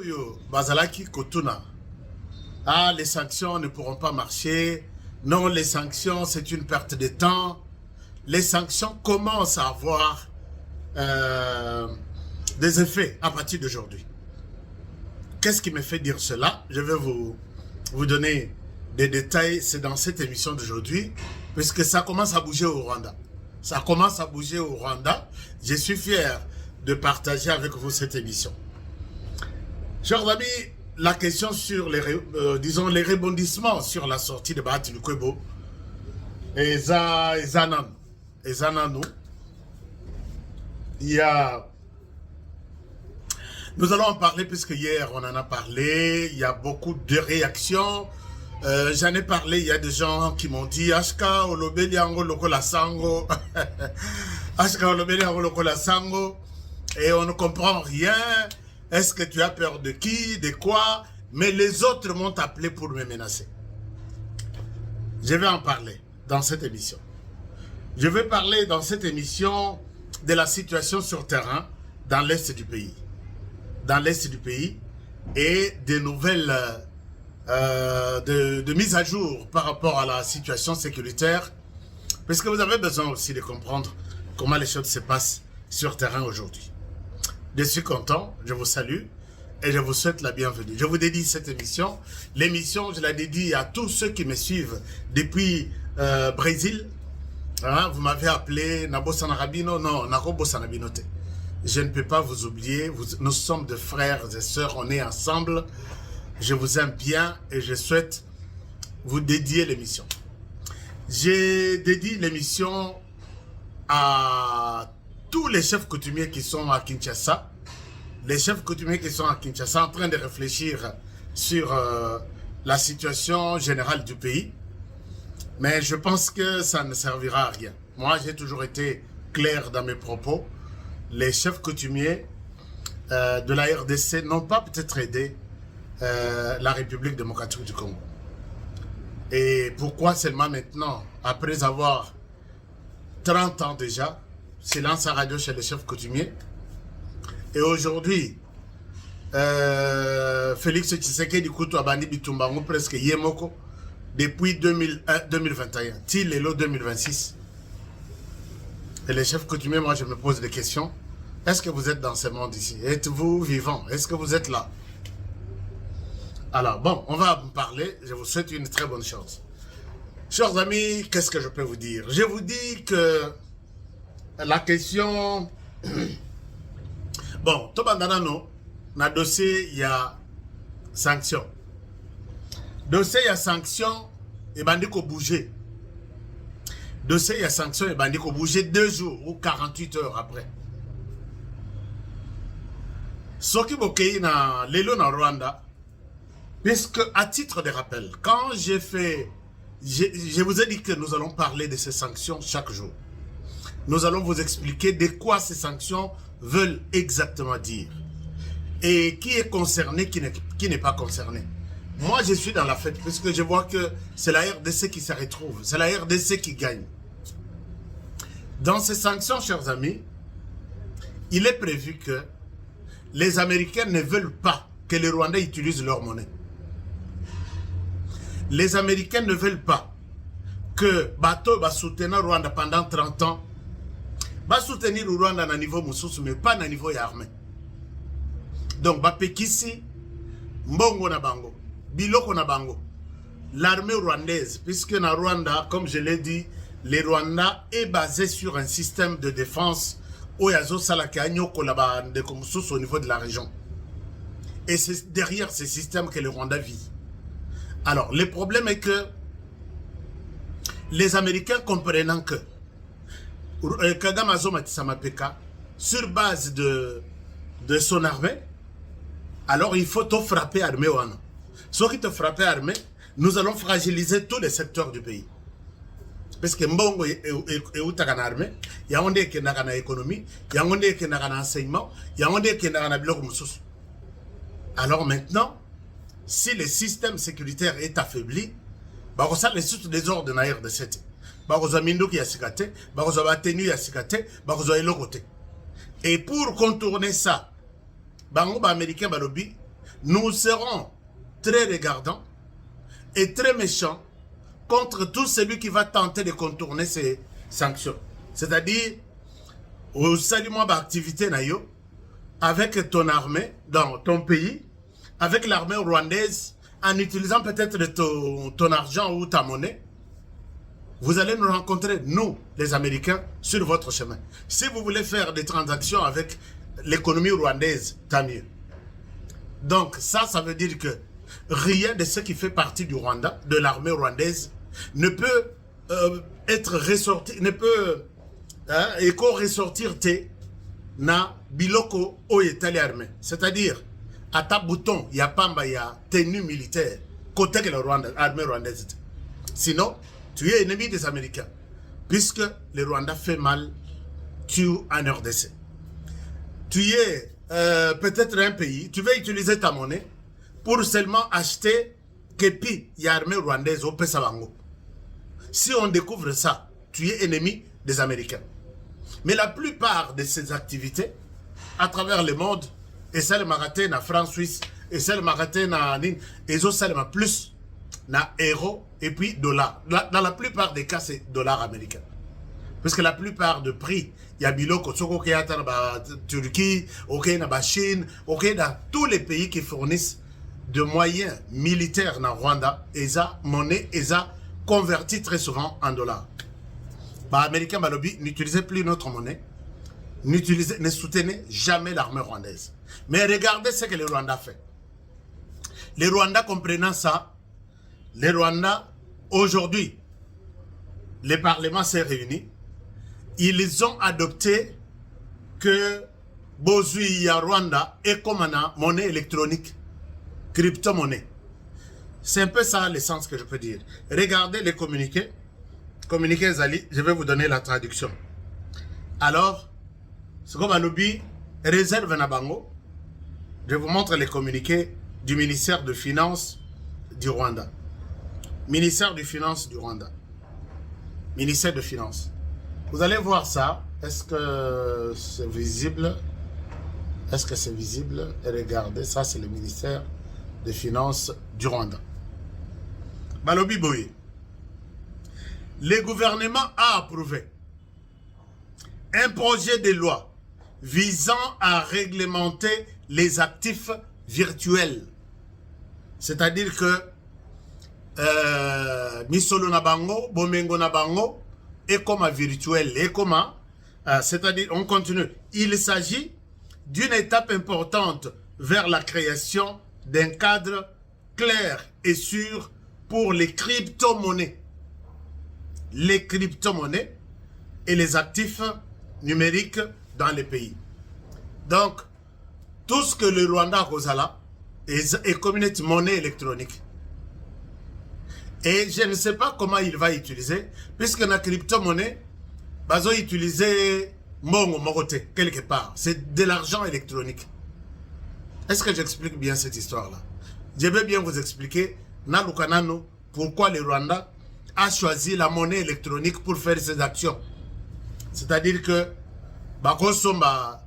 Oyo Bazalaki Kotuna. Ah, les sanctions ne pourront pas marcher. Non, les sanctions, c'est une perte de temps. Les sanctions commencent à avoir des effets à partir d'aujourd'hui. Qu'est-ce qui me fait dire cela? Je vais vous donner des détails. C'est dans cette émission d'aujourd'hui, puisque ça commence à bouger au Rwanda. Ça commence à bouger au Rwanda. Je suis fier de partager avec vous cette émission. Chers amis, la question sur disons les rebondissements sur la sortie de Bahati Lukwebo et Zanan. Il y a... Nous allons en parler puisque hier on en a parlé. Il y a beaucoup de réactions. J'en ai parlé, il y a des gens qui m'ont dit Ashka Olobeli Ango Lokola Sango. Ashka Olobeli Ango Lokola Sango. Et on ne comprend rien. Est-ce que tu as peur de qui, de quoi? Mais les autres m'ont appelé pour me menacer. Je vais en parler dans cette émission. Je vais parler dans cette émission de la situation sur terrain dans l'Est du pays. Dans l'Est du pays et des nouvelles de mise à jour par rapport à la situation sécuritaire. Parce que vous avez besoin aussi de comprendre comment les choses se passent sur terrain aujourd'hui. Je suis content, je vous salue et je vous souhaite la bienvenue. Je vous dédie cette émission. L'émission, je la dédie à tous ceux qui me suivent depuis Brésil. Hein, vous m'avez appelé Nabo Sanarabino. Non, Narobo Sanabinote. Je ne peux pas vous oublier. Nous sommes de frères et sœurs. On est ensemble. Je vous aime bien et je souhaite vous dédier l'émission. J'ai dédié l'émission à tous les chefs coutumiers qui sont à Kinshasa, les chefs coutumiers qui sont à Kinshasa en train de réfléchir sur la situation générale du pays. Mais je pense que ça ne servira à rien. Moi, j'ai toujours été clair dans mes propos. Les chefs coutumiers de la RDC n'ont pas peut-être aidé la République démocratique du Congo. Et pourquoi seulement maintenant, après avoir 30 ans déjà, silence à radio chez les chefs coutumiers. Et aujourd'hui, Félix Tshisekedi Kutu Abandi Bitumbango presque Yemoko depuis 2021, Tilelo 2026. Et les chefs coutumiers, moi je me pose des questions. Est-ce que vous êtes dans ce monde ici? Êtes-vous vivant? Est-ce que vous êtes là? Alors bon, on va me parler. Je vous souhaite une très bonne chose. Chers amis, qu'est-ce que je peux vous dire? Je vous dis que la question... Bon, Tobandanano, dans le dossier, il y a sanction. Dossier, il y a sanction, et bandit qu'on bouger. Dossier, il y a sanction, et bandit qu'on bouger 2 jours ou 48 heures après. Ce qui est dans l'élo dans Rwanda, puisque à titre de rappel, quand j'ai fait... Je vous ai dit que nous allons parler de ces sanctions chaque jour. Nous allons vous expliquer de quoi ces sanctions veulent exactement dire. Et qui est concerné, qui n'est pas concerné. Moi, je suis dans la fête, puisque je vois que c'est la RDC qui se retrouve. C'est la RDC qui gagne. Dans ces sanctions, chers amis, il est prévu que les Américains ne veulent pas que les Rwandais utilisent leur monnaie. Les Américains ne veulent pas que Bato va soutenir Rwanda pendant 30 ans. Va soutenir le Rwanda à un niveau moussous, mais pas à un niveau armé. Donc, Bapekisi, Mbongo na bango, Biloko na bango, l'armée rwandaise, puisque na Rwanda, comme je l'ai dit, le Rwanda est basé sur un système de défense au Yazo Salakanyo Kolabande comme sous au niveau de la région. Et c'est derrière ce système que le Rwanda vit. Alors, le problème est que les Américains comprenant que Kagame Azomatissamapeka, sur base de son armée, alors il faut te frapper armée. Soit qui te frapper armée, nous allons fragiliser tous les secteurs du pays. Parce que Mbongo est une armée, il y a un qui est dans l'économie, il y a un qui est dans l'enseignement, il y a un qui est dans le alors maintenant, si le système sécuritaire est affaibli, bah ça les sources des ordres de RDC. Et pour contourner ça, les Américains, nous serons très regardants et très méchants contre tout celui qui va tenter de contourner ces sanctions. C'est-à-dire, au salut moi activité nayo avec ton armée dans ton pays, avec l'armée rwandaise, en utilisant peut-être ton argent ou ta monnaie, vous allez nous rencontrer, nous, les Américains, sur votre chemin. Si vous voulez faire des transactions avec l'économie rwandaise, tant mieux. Donc ça veut dire que rien de ce qui fait partie du Rwanda, de l'armée rwandaise, ne peut être ressorti, ne peut ressortir na biloko oyetali armée. C'est-à-dire, à ta bouton, il y a pamba, il y a tenue militaire, côté que l'armée rwandaise. Sinon, tu es ennemi des Américains, puisque le Rwanda fait mal, tu en RDC. Tu es peut-être un pays, tu veux utiliser ta monnaie pour seulement acheter kepi y armée rwandaise au Pesabango. Si on découvre ça, tu es ennemi des Américains. Mais la plupart de ces activités, à travers le monde, et celles maratées na France Suisse, et celles maratées na Nine, et celles plus na euro et puis dollar. Dans la plupart des cas, c'est dollar américain. Parce que la plupart de prix, il y a biloko, soko kiyata na Turquie, ok na Chine, ok dans tous les pays qui fournissent de moyens militaires na Rwanda, et ça monnaie, et ça converti très souvent en dollars. Bah, Américains, bah, lobby, n'utilisez plus notre monnaie, ne soutenez jamais l'armée rwandaise. Mais regardez ce que le Rwanda fait. Les Rwandais comprenant ça, les Rwandais, aujourd'hui, le Parlement s'est réuni, ils ont adopté que Bozui à Rwanda est comme une monnaie électronique, crypto-monnaie. C'est un peu ça l'essence que je peux dire. Regardez les communiqués. Communiqué Zali, je vais vous donner la traduction. Alors, ce comme un lobby réserve Nabango, je vous montre les communiqués du ministère de Finances du Rwanda. Ministère des Finances du Rwanda. Ministère de Finances. Vous allez voir ça. Est-ce que c'est visible? Est-ce que c'est visible? Et regardez, ça c'est le ministère des Finances du Rwanda. Balobi Boye. Le gouvernement a approuvé un projet de loi visant à réglementer les actifs virtuels. C'est-à-dire que Misolo Nabango, Bomengo Nabango, et comme virtuel, et comme, c'est-à-dire, on continue. Il s'agit d'une étape importante vers la création d'un cadre clair et sûr pour les crypto-monnaies. Les crypto-monnaies et les actifs numériques dans les pays. Donc, tout ce que le Rwanda a Kozala est comme une monnaie électronique. Et je ne sais pas comment il va utiliser, puisque la crypto-monnaie, ils ont utilisé Mongo Morote, quelque part. C'est de l'argent électronique. Est-ce que j'explique bien cette histoire-là? Je vais bien vous expliquer, Nalukanano, pourquoi le Rwanda a choisi la monnaie électronique pour faire ses actions. C'est-à-dire que, Bakosomba,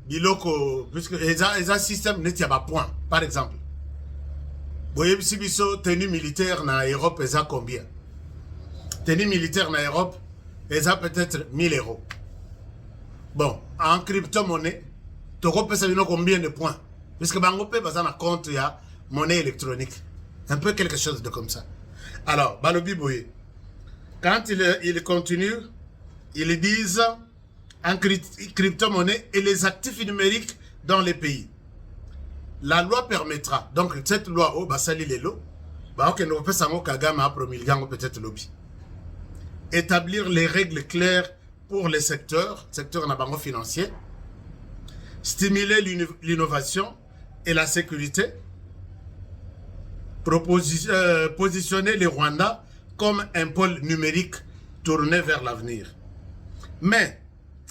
Biloko, puisque les un système n'est pas point, par exemple. Boye Biso, tenue militaire en Europe, ils ont combien? Tenue militaire en Europe, ils ont peut-être 1000 euros. Bon, en crypto-monnaie, tu peux combien de points? Puisque Bangope, ils ont un compte, il y a monnaie électronique. Un peu quelque chose de comme ça. Alors, Balobi Boye, quand il continue, ils disent en crypto-monnaie et les actifs numériques dans les pays. La loi permettra, donc cette loi, oh, basali les lots, ok, nous faisons Kagame à promulguer peut-être lobby. Établir les règles claires pour les secteur nabango financier, stimuler l'innovation et la sécurité, positionner les Rwandais comme un pôle numérique tourné vers l'avenir. Mais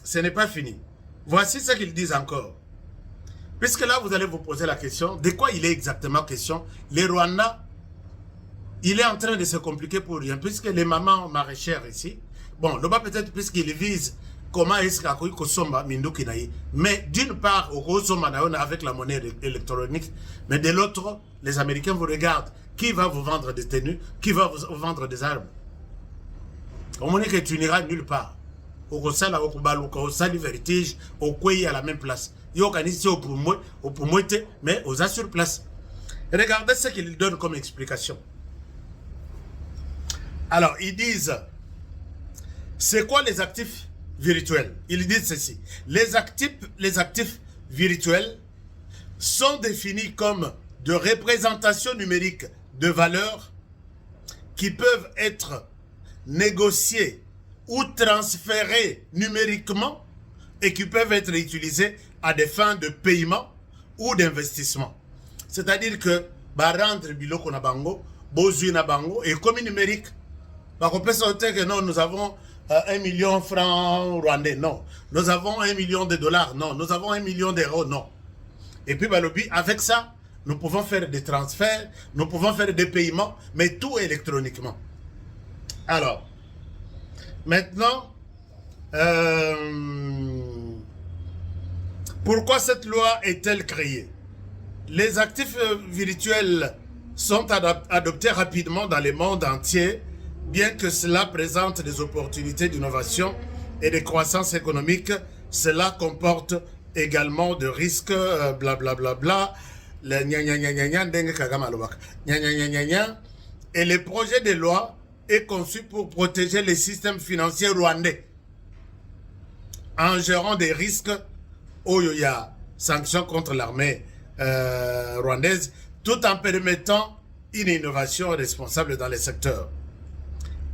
ce n'est pas fini. Voici ce qu'ils disent encore. Puisque là, vous allez vous poser la question, de quoi il est exactement question? Les Rwandais, il est en train de se compliquer pour rien, puisque les mamans maraîchères ici, bon, là-bas peut-être puisqu'ils visent comment est-ce qu'on somba minduki naï. Mais d'une part, au somba avec la monnaie électronique, mais de l'autre, les Américains vous regardent. Qui va vous vendre des tenues? Qui va vous vendre des armes? Au moment que tu n'iras nulle part. Au sala, au kubaluka, au sali vertige, au kouyi à la même place. Yo kanisi au poumoite, mais aux a sur place. Regardez ce qu'ils donnent comme explication. Alors, ils disent, c'est quoi les actifs virtuels? Ils disent ceci. Les actifs virtuels sont définis comme de représentations numériques de valeurs qui peuvent être négociées ou transférées numériquement et qui peuvent être utilisées à des fins de paiement ou d'investissement. C'est-à-dire que rendre biloko na bango, bozu na bango, économie numérique. On peut sauter que non, nous avons 1 million de francs rwandais, non. Nous avons 1 million de dollars, non. Nous avons 1 million d'euros, non. Et puis, avec ça, nous pouvons faire des transferts, nous pouvons faire des paiements, mais tout électroniquement. Alors, maintenant, pourquoi cette loi est-elle créée? Les actifs virtuels sont adoptés rapidement dans le monde entier, bien que cela présente des opportunités d'innovation et de croissance économique. Cela comporte également de risques, blablabla, et le projet de loi est conçu pour protéger les systèmes financiers rwandais en gérant des risques où il y a sanctions contre l'armée rwandaise, tout en permettant une innovation responsable dans les secteurs.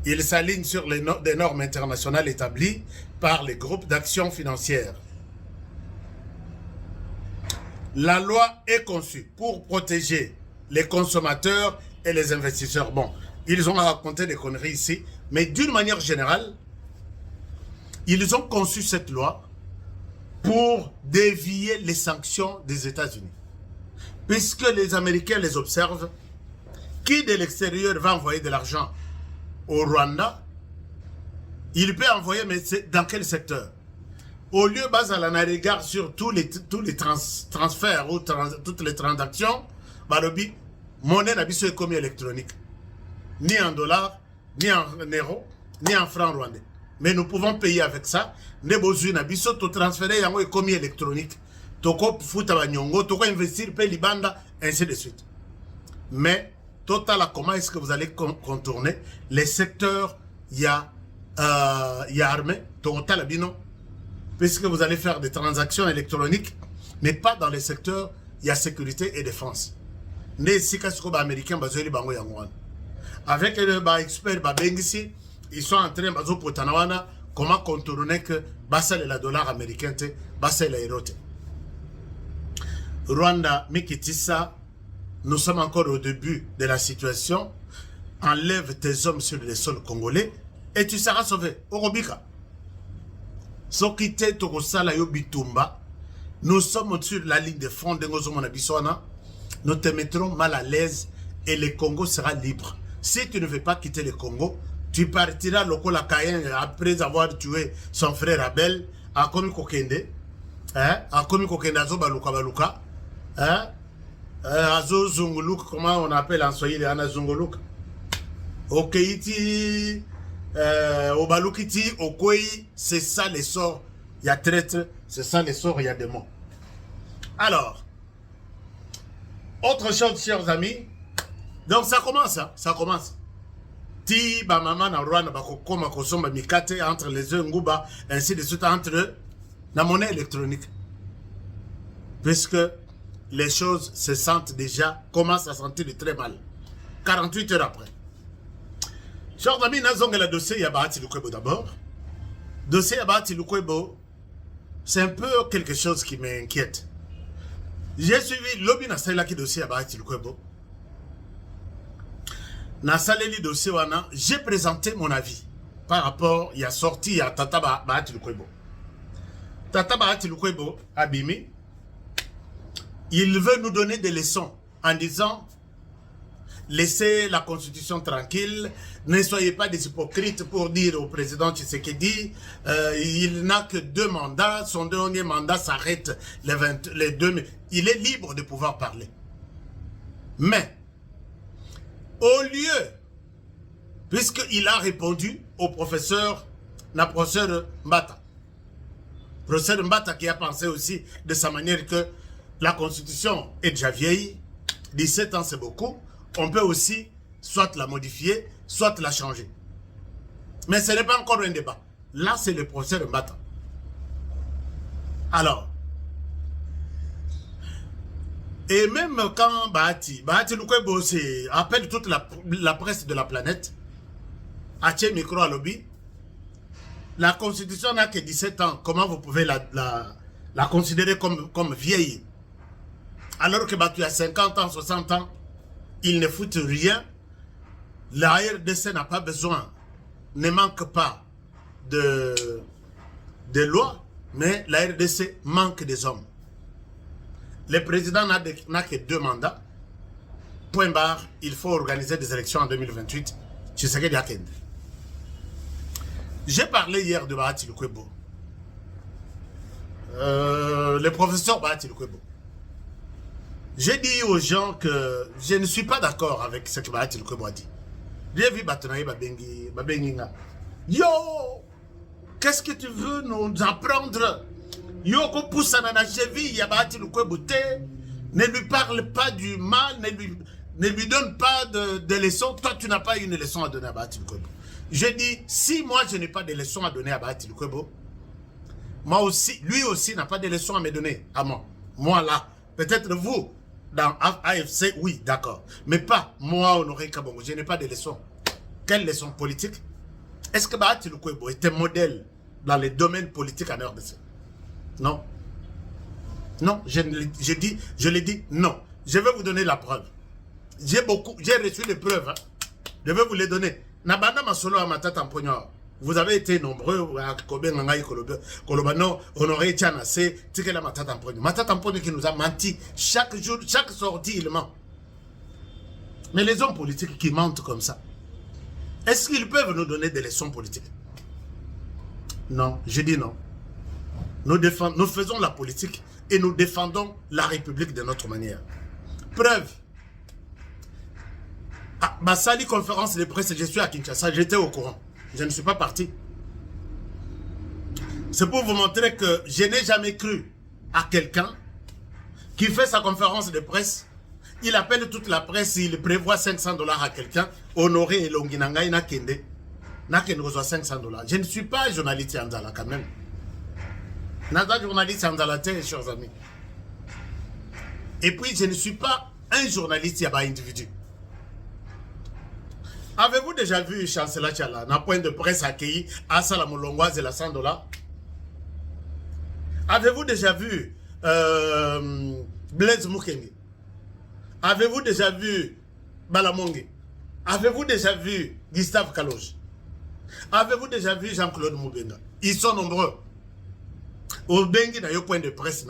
Il s'aligne sur des normes internationales établies par les groupes d'action financière. La loi est conçue pour protéger les consommateurs et les investisseurs. Bon, ils ont raconté des conneries ici, mais d'une manière générale, ils ont conçu cette loi pour dévier les sanctions des États-Unis. Puisque les Américains les observent, qui de l'extérieur va envoyer de l'argent au Rwanda? Il peut envoyer, mais dans quel secteur? Au lieu de regard sur tous les transferts ou toutes les transactions, monnaie n'a pas comme électronique. Ni en dollars, ni en euros, ni en francs rwandais. Mais nous pouvons payer avec ça. Nous avons transféré comme électronique. Toko futa banyongo, toko investir pe libanda, ainsi de suite. Mais, total, comment est-ce que vous allez contourner les secteurs? Il y a armée, total abino. Puisque vous allez faire des transactions électroniques, mais pas dans les secteurs, il y a sécurité et défense. Américains, avec les experts, ils sont en train de comment contourner que le dollar américain, le Rwanda, Mikitissa, nous sommes encore au début de la situation. Enlève tes hommes sur les sols congolais et tu seras sauvé. Orobika. Sokite Tokosala Yobitumba, nous sommes sur la ligne de front de Ngozomona. Nous te mettrons mal à l'aise et le Congo sera libre. Si tu ne veux pas quitter le Congo, tu partiras Lokola Kayen après avoir tué son frère Abel à Komi Kokende. À Komi Kokende Azo Baluka Baluka. Azo Zunguluk, comment on appelle en Swahili Ana Zunguluk. Okeiti. Au Balukiti, au Kouyi, c'est ça les sorts. Il y a traître, c'est ça les sorts, il y a démons. Alors, autre chose, chers amis. Donc ça commence, hein, ça commence. Ti, ba maman na Rwanda, ba kokoma kosomba mikate entre les œufs nguba, ainsi de suite entre la monnaie électronique. Puisque les choses se sentent déjà, commencent à sentir de très mal. 48 heures après. Chers amis, nous avons le dossier Yabahati Lukwebo d'abord. Dossier Yabahati Lukwebo, c'est un peu quelque chose qui m'inquiète. J'ai suivi l'Obi Nasala qui dossier Yabahati Lukwebo. Nasala li dossier wana, j'ai présenté mon avis par rapport, il y a sorti à Tata Bahati Lukwebo. Tata Bahati Lukwebo, Abimi, il veut nous donner des leçons en disant laissez la constitution tranquille, ne soyez pas des hypocrites pour dire au président Tshisekedi, il n'a que 2 mandats, son dernier mandat s'arrête les 2 mai. Il est libre de pouvoir parler. Mais, au lieu, puisqu'il a répondu au professeur Mbata, professeur Mbata qui a pensé aussi de sa manière que la constitution est déjà vieille, 17 ans c'est beaucoup, on peut aussi soit la modifier, soit la changer. Mais ce n'est pas encore un débat. Là, c'est le professeur Mbata. Alors, et même quand Bahati Lukwebo appelle toute la presse de la planète, Haché micro à lobby, la constitution n'a que 17 ans. Comment vous pouvez la considérer comme vieille? Alors que Batu a 50 ans, 60 ans, il ne fout rien. La RDC n'a pas besoin, ne manque pas de loi, mais la RDC manque des hommes. Le président n'a que 2 mandats. Point barre, il faut organiser des élections en 2028. Tshisekedi Akende. J'ai parlé hier de Bahati Lukwebo. Le professeur Bahati Lukwebo. J'ai dit aux gens que je ne suis pas d'accord avec ce que Bahati Lukwebo a dit. J'ai vu Batonaye Babenginga. Yo! Qu'est-ce que tu veux nous apprendre? Yo, qu'on pousse à la cheville, Bahati Lukwebo, ne lui parle pas du mal, ne lui donne pas de leçons. Toi, tu n'as pas une leçon à donner à Bahati Lukwebo. Je dis, si moi, je n'ai pas de leçons à donner à Bahati Lukwebo, moi aussi, lui aussi n'a pas de leçons à me donner à moi. Moi, là, peut-être vous, dans AFC, oui, d'accord. Mais pas moi, Honoré Kabongo, je n'ai pas de leçons. Quelle leçon politique? Est-ce que Bahati Lukwebo est un modèle dans les domaines politiques en RDC? Non. Non, je l'ai dit, non. Je vais vous donner la preuve. J'ai reçu des preuves. Hein. Je vais vous les donner. Nabanda Masolo à Matata Mponyo. Vous avez été nombreux à Kobe Nangaï Kolobano, Honoré Tianase, Tikela Matata Mponyo. Matata Mponyo qui nous a menti chaque jour, chaque sortie, il ment. Mais les hommes politiques qui mentent comme ça, est-ce qu'ils peuvent nous donner des leçons politiques? Non, je dis non. Nous faisons la politique et nous défendons la République de notre manière. Preuve. À ma salle conférence de presse, je suis à Kinshasa, j'étais au courant. Je ne suis pas parti. C'est pour vous montrer que je n'ai jamais cru à quelqu'un qui fait sa conférence de presse. Il appelle toute la presse, il prévoit $500 à quelqu'un. Honoré et Longinangaï Nakende. Nakende reçoit $500. Je ne suis pas journaliste Anzala quand même. Nada journaliste Anzala, chers amis. Et puis, je ne suis pas un journaliste Yaba individu. Avez-vous déjà vu Chancela Tchala, dans point de presse accueilli à Salamolongoise et la $100? Avez-vous déjà vu Blaise Mukenge? Avez-vous déjà vu Balamongue? Avez-vous déjà vu Gustave Kaloge? Avez-vous déjà vu Jean-Claude Moubenga? Ils sont nombreux. Au Bengi n'a eu point de presse,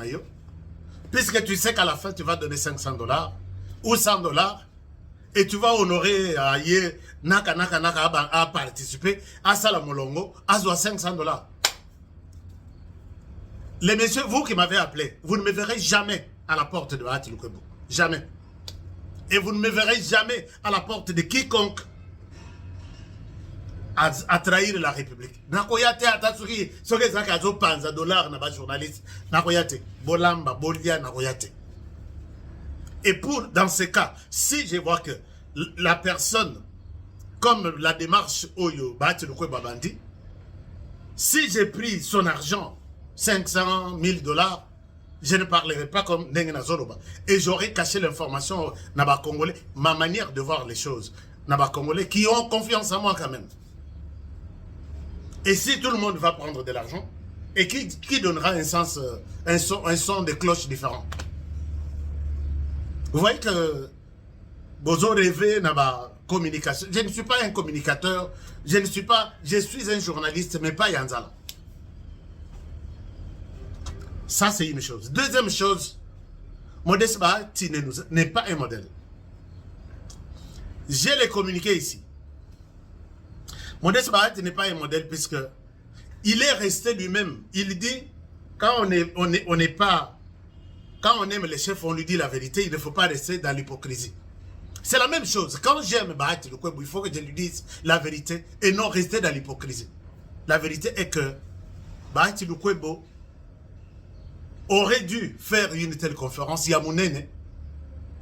puisque tu sais qu'à la fin tu vas donner $500 ou $100 et tu vas honorer Naka à participer à Salamolongo à $500. Les messieurs, vous qui m'avez appelé, vous ne me verrez jamais à la porte de Bahati Lukwebo. Jamais. Et vous ne me verrez jamais à la porte de quiconque à trahir la République. Nakoyate atatsuki soke zakazo panza $, na ba journaliste. Nakoyate bolamba bolia nakoyate. Et dans ce cas, si je vois que la personne, comme la démarche Oyo Bahati Lukwebo Bandi, si j'ai pris son argent, $500 000, je ne parlerai pas comme Ndengena Zoloba. Et j'aurais caché l'information Naba Congolais, ma manière de voir les choses. Naba Congolais qui ont confiance en moi quand même. Et si tout le monde va prendre de l'argent, et qui donnera un son de cloche différent? Vous voyez que Bozo rêvé n'a pas communication. Je ne suis pas un communicateur, je suis un journaliste, mais pas Yanzala. Ça, c'est une chose. Deuxième chose, Modeste Bahati n'est pas un modèle. J'ai les communiqués ici. Modeste Bahati n'est pas un modèle puisque il est resté lui-même. Il dit, quand on aime les chefs, on lui dit la vérité, il ne faut pas rester dans l'hypocrisie. C'est la même chose. Quand j'aime Bahati Lukwebo, il faut que je lui dise la vérité et non rester dans l'hypocrisie. La vérité est que Bahati Lukwebo aurait dû faire une telle conférence, Yamounene,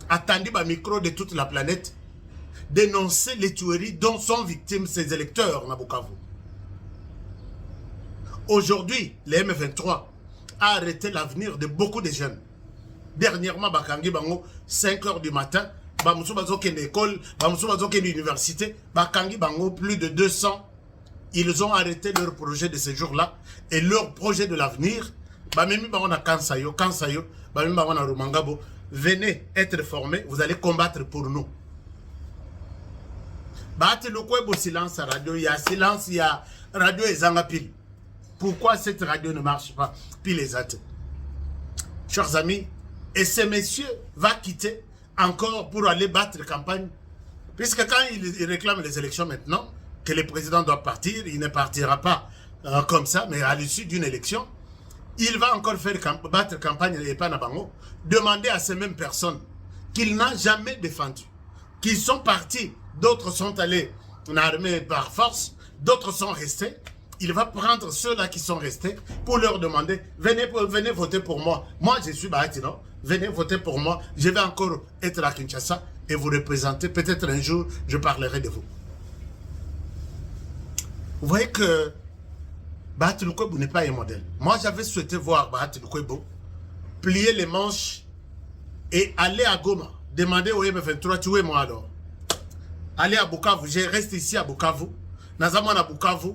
attendu le micro de toute la planète, dénoncer les tueries dont sont victimes ses électeurs, Nabukavu. Aujourd'hui, le M23 a arrêté l'avenir de beaucoup de jeunes. Dernièrement, Bakangi Bango, 5 h du matin, Bamoussou Bazoké l'école, Bamoussou Bazoké l'université, Bakangi Bango, plus de 200, ils ont arrêté leur projet de ce jour-là et leur projet de l'avenir. Bamemi Bango na Kansayo, Bamemi Bango na Rumangabo, venez être formés, vous allez combattre pour nous. Bahati Lukwebo, silence à radio, il y a silence, il y a radio et Zangapil. Pourquoi cette radio ne marche pas? Puis les autres. Chers amis, et ce monsieur va quitter encore pour aller battre campagne. Puisque quand il réclame les élections maintenant, que le président doit partir, il ne partira pas comme ça, mais à l'issue d'une élection, il va encore faire battre campagne et pas Nabango, demander à ces mêmes personnes qu'il n'a jamais défendu, qu'ils sont partis, d'autres sont allés en armée par force, d'autres sont restés. Il va prendre ceux-là qui sont restés pour leur demander, venez voter pour moi. Moi, je suis Bahati, non? Venez voter pour moi. Je vais encore être à Kinshasa et vous représenter. Peut-être un jour, je parlerai de vous. Vous voyez que Bahati Lukwebo n'est pas un modèle. Moi, j'avais souhaité voir Bahati Lukwebo plier les manches et aller à Goma. Demander au M23, tuez-moi alors. Aller à Bukavu. Je reste ici à Bukavu. Nazamon à Bukavu.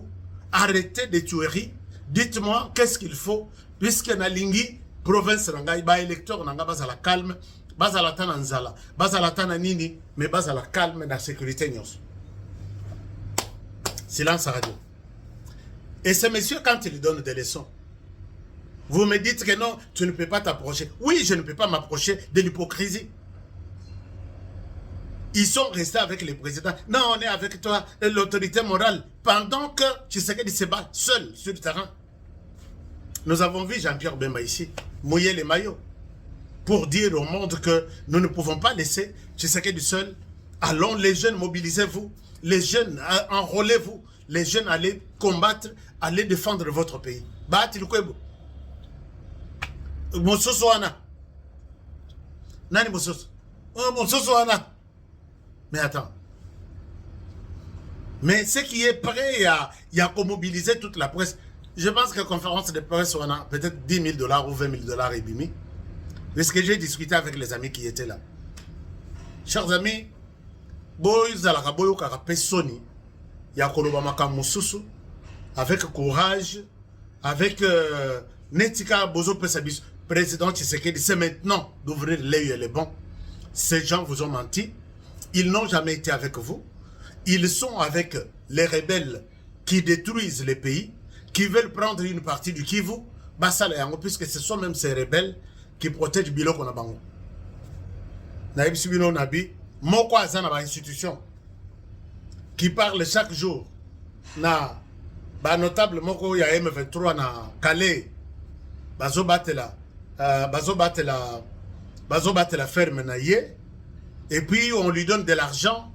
Arrêtez des tueries. Dites-moi qu'est-ce qu'il faut. Puisque Nalingi, province Rangai, ba électeur Nanga bazala calme, bazala tana nzala, bazala tana nini, mais bazala calme dans la sécurité nyos. Silence à radio. Et ce monsieur, quand il donne des leçons, vous me dites que non, tu ne peux pas t'approcher. Oui, je ne peux pas m'approcher de l'hypocrisie. Ils sont restés avec les présidents. Non, on est avec toi, l'autorité morale. Pendant que Tshisekedi se bat seul sur le terrain. Nous avons vu Jean-Pierre Bemba ici, mouiller les maillots. Pour dire au monde que nous ne pouvons pas laisser Tshisekedi seul. Allons les jeunes, mobilisez-vous. Les jeunes, enrôlez-vous. Les jeunes, allez combattre, allez défendre votre pays. Bahati Lukwebo. Mososo wana. Nani Mososo? Oh, Mososo wana. Mais attends. Mais ce qui est prêt à mobiliser toute la presse, je pense que la conférence de presse, on a peut-être 10 000 $ ou 20 000 $ et bimi. Parce que j'ai discuté avec les amis qui étaient là. Chers amis, avec courage, avec Netika Bozo Pesabis, président Tshisekedi, c'est maintenant d'ouvrir l'œil et les bons. Ces gens vous ont menti. Ils n'ont jamais été avec vous. Ils sont avec les rebelles qui détruisent les pays, qui veulent prendre une partie du Kivu, puisque ce sont même ces rebelles qui protègent Biloko Nabango. Naïb Sibino Nabi, Moko Azana ba institution, qui parle chaque jour, na ba notable Moko ya M23 na Calais, bazo batela ferme na ye. Et puis on lui donne de l'argent.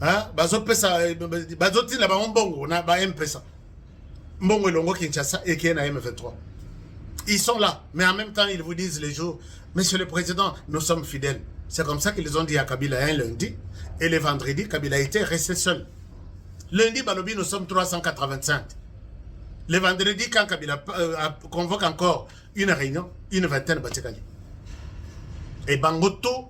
Hein? Ils sont là, mais en même temps ils vous disent les jours, Monsieur le Président, nous sommes fidèles. C'est comme ça qu'ils ont dit à Kabila un lundi, et le vendredi, Kabila était resté seul. Lundi, Balobi, nous sommes 385. Le vendredi, quand Kabila convoque encore une réunion, une vingtaine de Batikali. Et Bangoto,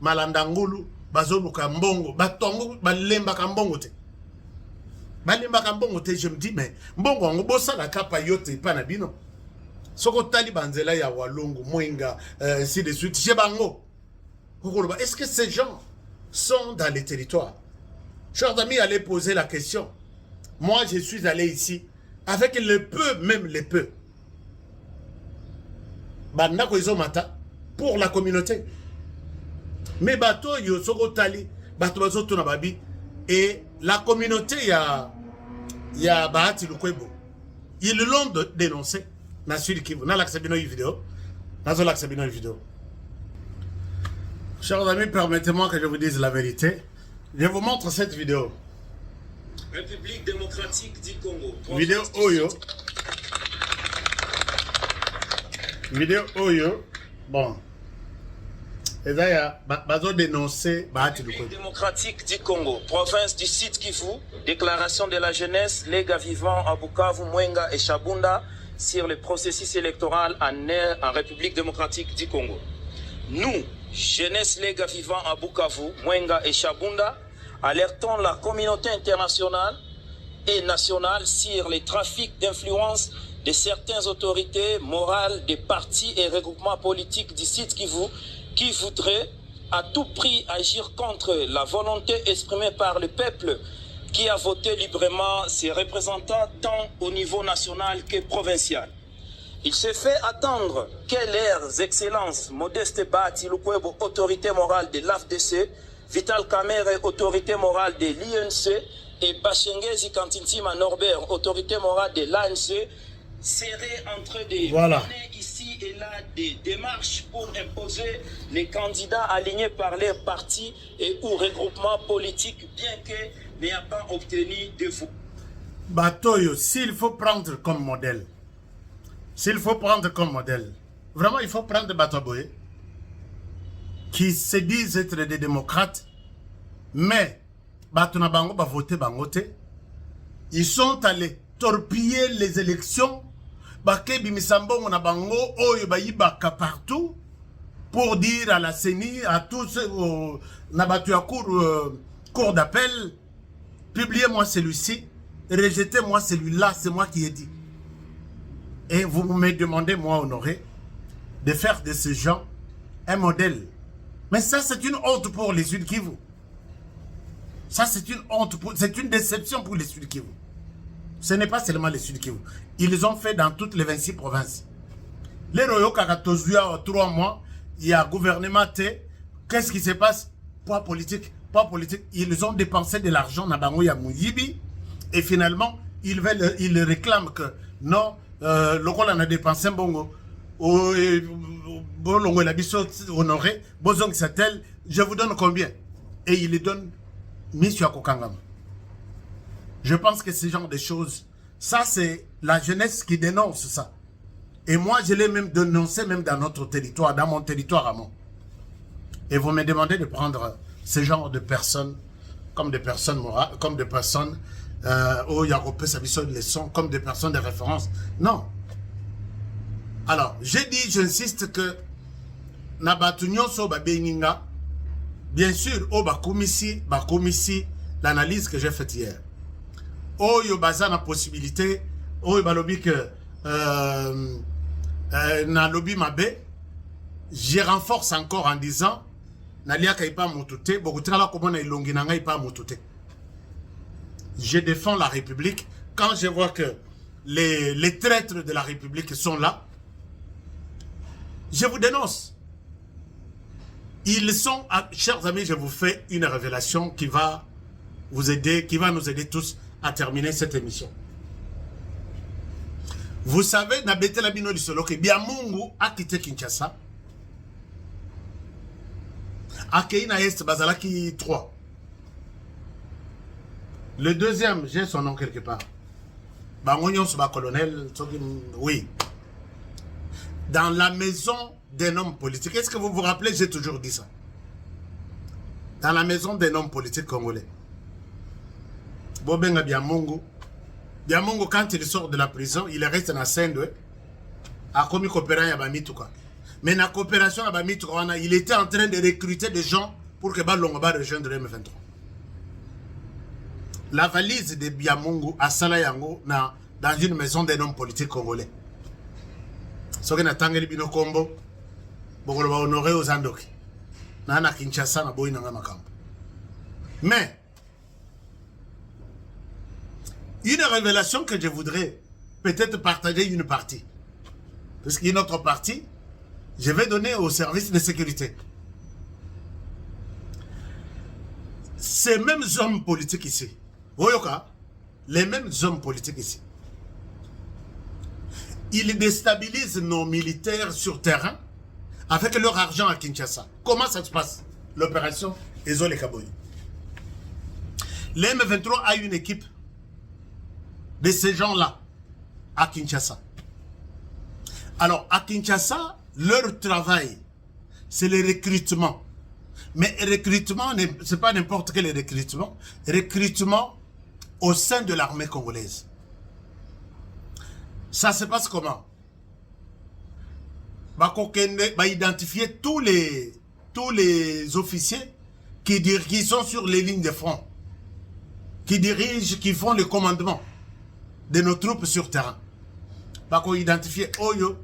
Malandangulu, Bazoluka Mbongo, Batongo, Balemba Kambongo te. Balemba Kambongo te, je me dis, mais Mbongo, on bossa la capayote, panabino. Soko Talibanzela ya Walongo, Mwenga, ainsi de suite, Jebango. Est-ce que ces gens sont dans les territoires? Chers amis, allez poser la question. Moi, je suis allé ici avec le peu, même les peu. Bandako Izomata pour la communauté. Mais bateau yo soko tali Batubazo Tunababi. Et la communauté, il y a Bahati Lukwebo. Ils l'ont dénoncé. Dans l'accès vidéo. Dans l'accès vidéo. Chers amis, permettez-moi que je vous dise la vérité. Je vous montre cette vidéo. République démocratique du Congo. Vidéo Oyo. Vidéo Oyo. Bon. Et d'ailleurs, ils dénoncé République démocratique du Congo, province du Sud Kivu, déclaration de la jeunesse, les gars vivants à Bukavu, Mwenga et Chabunda sur le processus électoral en République démocratique du Congo. Nous, jeunesse, les gars vivants à Bukavu, Mwenga et Chabunda, alertons la communauté internationale et nationale sur les trafics d'influence de certaines autorités morales des partis et regroupements politiques du Sud Kivu qui voudraient à tout prix agir contre la volonté exprimée par le peuple qui a voté librement ses représentants tant au niveau national que provincial. Il se fait attendre que leurs excellences Modeste Bahati Lukwebo, autorité morale de l'AFDC, Vital Kamerhe, autorité morale de l'INC, et Bachengezi Kantintima Norbert, autorité morale de l'ANC, seraient en train de mener ici et là des démarches pour imposer les candidats alignés par leurs partis et ou regroupements politiques, bien que n'ayant pas obtenu de voix. Batoyo, s'il faut prendre comme modèle, vraiment il faut prendre Batoboye, qui se disent être des démocrates, mais Batona Bango va voter Bangote. Ils sont allés torpiller les élections. Bakebi Misambongo na Bango, Oyo Bayibaka partout, pour dire à la CENI, à tous ceux Nabatu à cour d'appel, publiez-moi celui-ci, rejetez-moi celui-là, c'est moi qui ai dit. Et vous me demandez, moi, Honoré, de faire de ces gens un modèle. Mais ça, c'est une honte pour les Sud Kivu. Ça, c'est une honte, c'est une déception pour les Sud Kivu. Ce n'est pas seulement les Sud Kivu. Ils ont fait dans toutes les 26 provinces. Les Royo Kakatozuya, 3 mois, il y a gouvernement T. Qu'est-ce qui se passe? Pas politique. Ils ont dépensé de l'argent dans Bangoya Mouyibi. Et finalement, ils réclament que non, le rôle en a dépensé un bongo. Bolongo la biso honoré, Bozong Satel, je vous donne combien? Et il les donne Monsieur Kokangam. Je pense que ce genre de choses, ça c'est la jeunesse qui dénonce ça. Et moi je l'ai même dénoncé même dans notre territoire, dans mon territoire à moi. Et vous me demandez de prendre ce genre de personnes comme des personnes morales, comme des personnes où il y a repris sa vision de leçon, comme des personnes de référence. Non. Alors, j'ai dit, j'insiste que Nabatunyon so Babeninga, bien sûr, au Bakoumisi, l'analyse que j'ai faite hier. Oh, yo baza na possibilité, oh, yo balobi que na lobby mabe, j'y renforce encore en disant, Nalia Kaipa Moutouté, Bogutala Komona Ilongi Nanga Ipa Moutouté. Je défends la République. Quand je vois que les traîtres de la République sont là, je vous dénonce. Ils sont, chers amis, je vous fais une révélation qui va vous aider, qui va nous aider tous à terminer cette émission. Vous savez, Nabete Labino Lisolo, que Biamungu a quitté Kinshasa. Akeina Est Bazalaki 3. Le deuxième, j'ai son nom quelque part. Bangonion Soba colonel, oui. Dans la maison d'un homme politique. Est-ce que vous vous rappelez, j'ai toujours dit ça. Dans la maison d'un homme politique congolais. Bobenga Biamungu. Biamungu, quand il sort de la prison, il reste dans la scène. A commis coopérant à Bamitouka. Mais dans la coopération à Bamitouka, il était en train de recruter des gens pour que Balongoba rejoigne le M23. La valise de Biamungu à Salayango dans une maison d'un homme politique congolais. Ce qui n'a pas été Kombo, Bogolo va honorer aux Andoki. Nana Kinshasa na boy nanga makambo. Mais une révélation que je voudrais peut-être partager une partie. Parce qu'une autre partie, je vais donner au service de sécurité. ces mêmes hommes politiques ici, Oyoka, les mêmes hommes politiques ici, ils déstabilisent nos militaires sur terrain avec leur argent à Kinshasa. Comment ça se passe, l'opération Ezole Kaboy? Les M23 a une équipe de ces gens-là à Kinshasa. Alors, à Kinshasa, leur travail, c'est le recrutement. Mais recrutement, ce n'est pas n'importe quel recrutement. Recrutement au sein de l'armée congolaise. Ça se passe comment? Identifier tous les officiers qui sont sur les lignes de front, qui dirigent, qui font le commandement de nos troupes sur terrain. Identifier Oyo,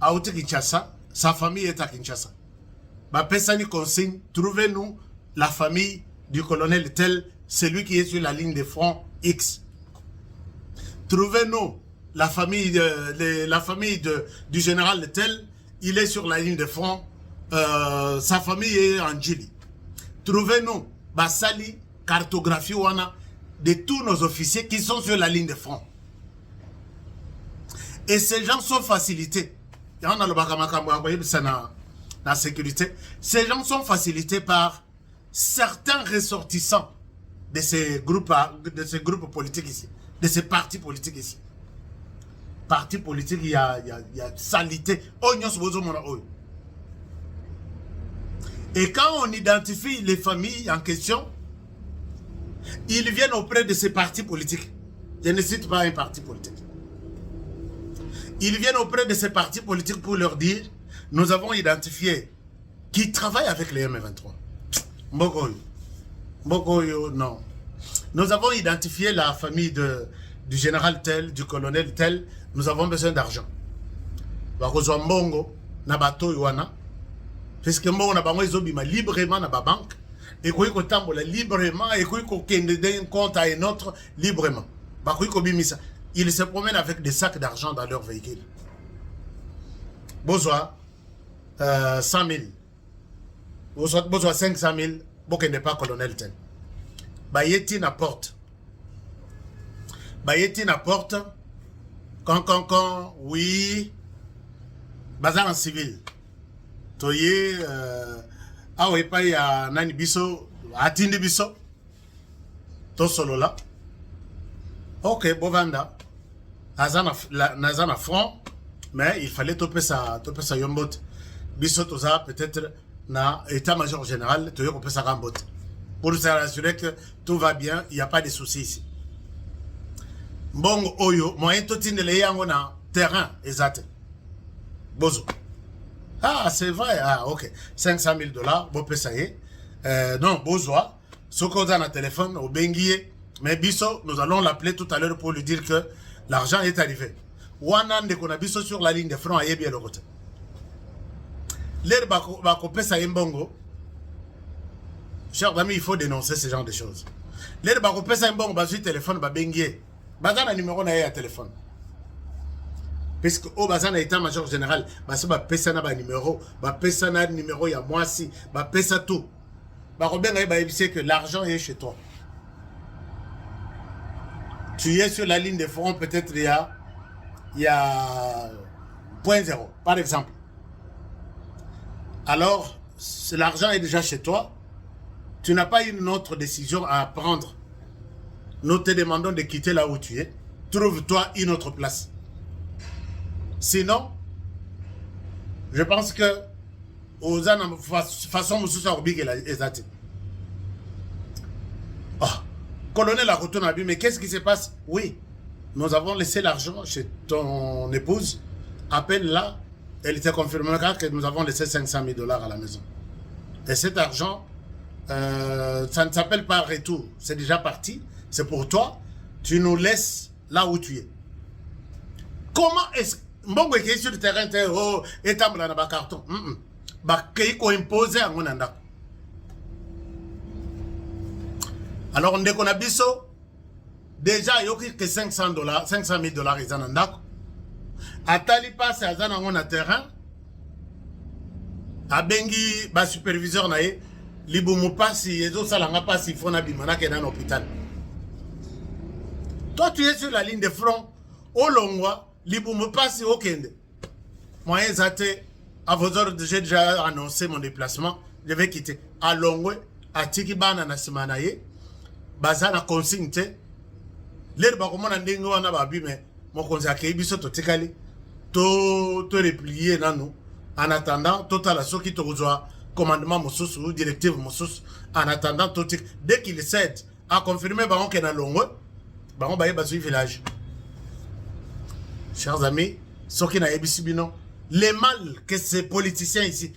à Kinshasa, sa famille est à Kinshasa. Pesani consigne, trouvez-nous la famille du colonel tel, celui qui est sur la ligne de front X. Trouvez-nous la famille, du général tel, il est sur la ligne de front, sa famille est en Djili. Trouvez-nous Basali, cartographie wana, de tous nos officiers qui sont sur la ligne de front. Et ces gens sont facilités. La sécurité. Ces gens sont facilités par certains ressortissants de ces groupes politiques ici, de ces partis politiques ici. Partis politiques, il y a salité. Et quand on identifie les familles en question, ils viennent auprès de ces partis politiques. Je ne cite pas un parti politique. Ils viennent auprès de ces partis politiques pour leur dire: nous avons identifié qui travaille avec les M23. Mbogoyo, non. Nous avons identifié la famille du général tel, du colonel tel. Nous avons besoin d'argent. Bakozwa mbongo na bato yuana. Puisque mbongo na bango ezobima librement na ba banque. Et koyi ko tambola librement et koyi ko kende d'un compte à un autre librement. Bakoyi ko bimisa. Ils se promènent avec des sacs d'argent dans leur véhicule. Besoin 100 000. Besoin 500 000. Boke n'est pas colonel tel. Bayeti na porte. Bayeti na porte. Quand, oui. Bazar en civil. Toye, oui, pas y a nani biso, atindi biso. To solo là. Ok, bovanda. Nazana front, mais il fallait toper sa yombot. Biso toza peut-être na état-major général, toye kope sa rambot. Pour s'assurer que tout va bien, il n'y a pas de soucis ici. Bon, oyo, moyen totine le yango na terrain, exact. Bozo. Ah, c'est vrai, ah, ok. 500 000 $, bon, ça y est. Non, bozoa. Ce qu'on a dans le téléphone, au benguier. Mais Bisso, nous allons l'appeler tout à l'heure pour lui dire que l'argent est arrivé. Wanan de qu'on a Bisso sur la ligne de front, aïe bien le côté. L'air bakopé ça y est bongo. Chers amis, il faut dénoncer ce genre de choses. L'air bakopé ça y est bongo, bah, sur le téléphone, bah, benguier. Bazan a numéro na téléphone. Puisque au bazan a état-major général, bah ça va pesa na ba numéro, bah pesa na numéro ya moi si, bah pesa tout. Bah Robin bah il que l'argent est chez toi. Tu es sur la ligne de front, peut-être il y a 0.0 par exemple. Alors l'argent est déjà chez toi. Tu n'as pas une autre décision à prendre. Nous te demandons de quitter là où tu es. Trouve-toi une autre place. Sinon, je pense que aux façon colonel a retourné à lui, mais qu'est-ce qui se passe? Oui, nous avons laissé l'argent chez ton épouse. Appelle-la, elle te confirmera que nous avons laissé 500 000 $ à la maison. Et cet argent, ça ne s'appelle pas retour, c'est déjà parti. C'est pour toi, tu nous laisses là où tu es. Comment est-ce que Mbongo est sur le terrain, oh, et t'as mis dans carton. Bah, qu'il faut imposer à mon anda. Alors, on a biso, déjà, il y a que 500 000 $, ils en ont d'accord. Atali passe à Zana, on a terrain. A Bengi, bah, superviseur, nae, libumu pasi ezo salanga pasi fona bimana ke dans l'hôpital. Toi tu es sur la ligne de front au longwa libumu pasi okende. Moi ezate à vos ordres j'ai déjà annoncé mon déplacement, je vais quitter à Longwe à Tikibana na simanaye bazana consigne te l'air ba komona ndenge wana ba bime mo konza ke biso to tikali to replier nanu en attendant total soki to kozwa commandement mosusu ou directive mosusu en attendant tout dès qu'il cède à confirmer ba on ke na Longwe ba on ba yeba sur village. Chers amis, soki na yebisi bino les mal que ces politiciens ici,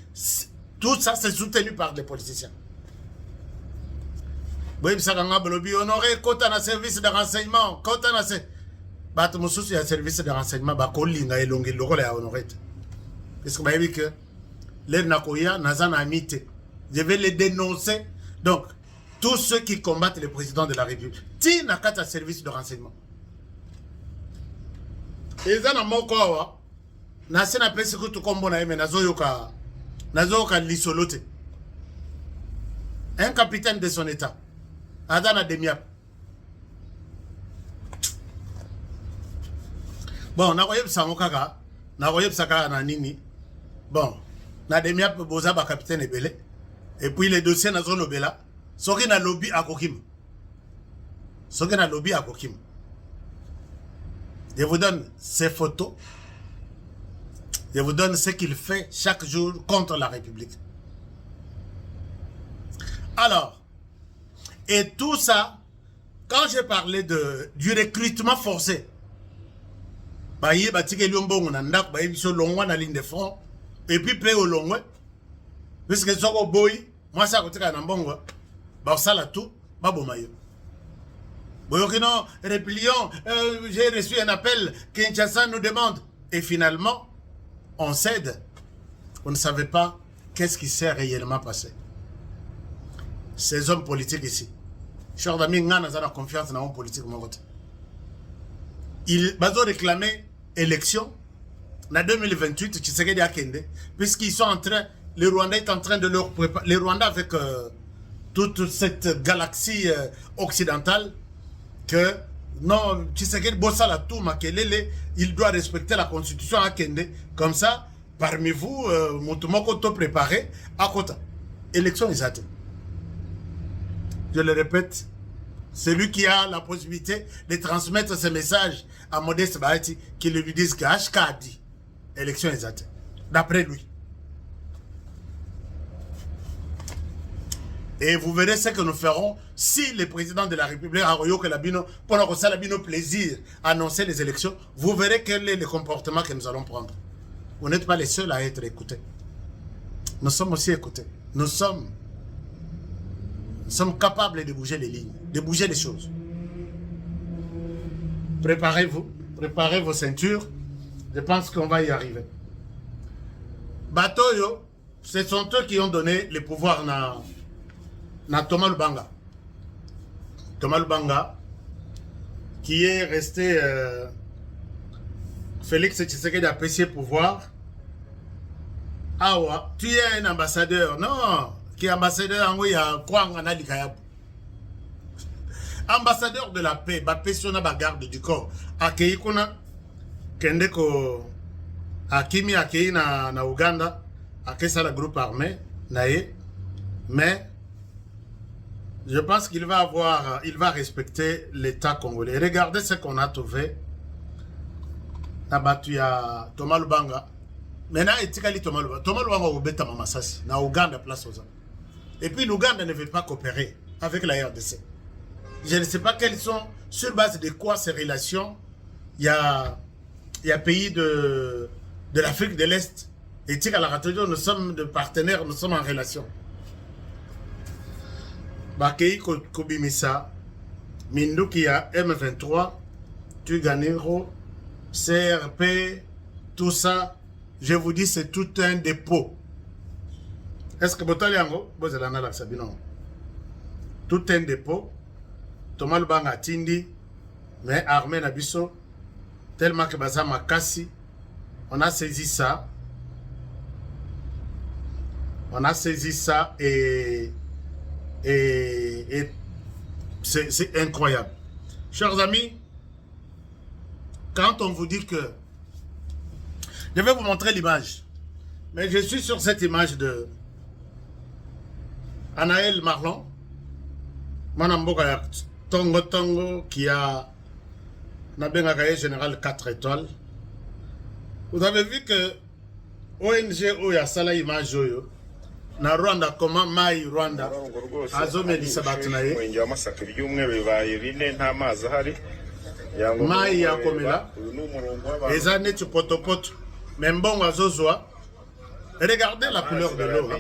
tout ça c'est soutenu par les politiciens. Oui, ça a honoré quota na service de renseignement, quota na service de renseignement, ba kolinga elongi lokole ya honoré. Parce que vous voyez que les nakoya nazana amite. Je vais les dénoncer. Donc tous ceux qui combattent le président de la République, ti na kata service de renseignement. Et ça na moko Nase na pesi kutu kombo na eme nazoyoka lisolote. Un capitaine de son état. Adana Demiap. Bon, na koyeb samokaka, na koyeb saka na nini. Bon, na Demiap boza ba capitaine ebele. Et puis les dossiers na zone obela, soki na lobby akokim. Soki na lobby akokim. Je vous donne ces photos. Je vous donne ce qu'il fait chaque jour contre la République. Alors, et tout ça, quand j'ai parlé du recrutement forcé, et puis play au long, puisque ce soit boy, moi ça côté na mbongo, ba ça la tout, ba bomayo. Boyokino, réplions, j'ai reçu un appel, Kinshasa nous demande, et finalement, on cède. On ne savait pas qu'est-ce qui s'est réellement passé. Ces hommes politiques ici. Chers amis, nous avons confiance dans les hommes politiques. Ils ont réclamé élection en 2028, Tshisekedi Akende, puisqu'ils sont en train, le Rwanda est en train de leur préparer, le Rwanda avec toute cette galaxie occidentale, que non, Tshisekedi Bossala tout Makelele, il doit respecter la constitution à Kende. Comme ça, parmi vous, Moutoumoko to préparé à Kota. Élection exacte. Je le répète, celui qui a la possibilité de transmettre ce message à Modeste Bahati, qui lui dise que HK a dit élection exacte. D'après lui. Et vous verrez ce que nous ferons si le président de la République a pendant que ça a plaisir annoncer les élections. Vous verrez quel est le comportement que nous allons prendre. Vous n'êtes pas les seuls à être écoutés. Nous sommes aussi écoutés. Nous sommes capables de bouger les lignes, de bouger les choses. Préparez-vous, préparez vos ceintures. Je pense qu'on va y arriver. Batoyo, ce sont eux qui ont donné le pouvoir na Thomas Lubanga. Thomas Lubanga, qui est resté Félix Tshisekedi a apprécié pouvoir. Ah ouais, tu es un ambassadeur. Non, qui est ambassadeur en Ouya, ambassadeur de la paix, Bapesona Bagarde du corps. Akei kuna, Kendeko, Akimi Akei na Uganda, Akei ça le groupe armé, nae, mais je pense qu'il va respecter l'État congolais. Regardez ce qu'on a trouvé. Abattu à Thomas Lubanga. Maintenant, il y a Thomas Lubanga. Thomas Lubanga au Beta Mamasasi, na Uganda place aux hommes. Et puis l'Ouganda ne veut pas coopérer avec la RDC. Je ne sais pas quelles sont, sur base de quoi ces relations. Il y a pays de l'Afrique de l'Est. Et à la radio, nous sommes de partenaires, nous sommes en relation. Bakei Kobimisa, Mindukia M23, Tuganero, CRP, tout ça, je vous dis, c'est tout un dépôt. Est-ce que Botaliango, Bozalana la Sabino, tout un dépôt, Thomas Lubanga Tindi, mais Armé Nabiso, tellement que Baza Makassi, on a saisi ça. On a saisi ça et Et c'est incroyable. Chers amis, quand on vous dit que... Je vais vous montrer l'image. Mais je suis sur cette image de Anaël Marlon, Manamboka Tongo Tongo, qui a Nabengakaye Général 4 étoiles. Vous avez vu que ONG Oya Sala image Oyo, na Rwanda, comment Mai Rwanda, Azome Lisabatnaye, Mai Yakomela, Ezane Tupotopoto, Membong Azozwa. Regardez la couleur de l'eau.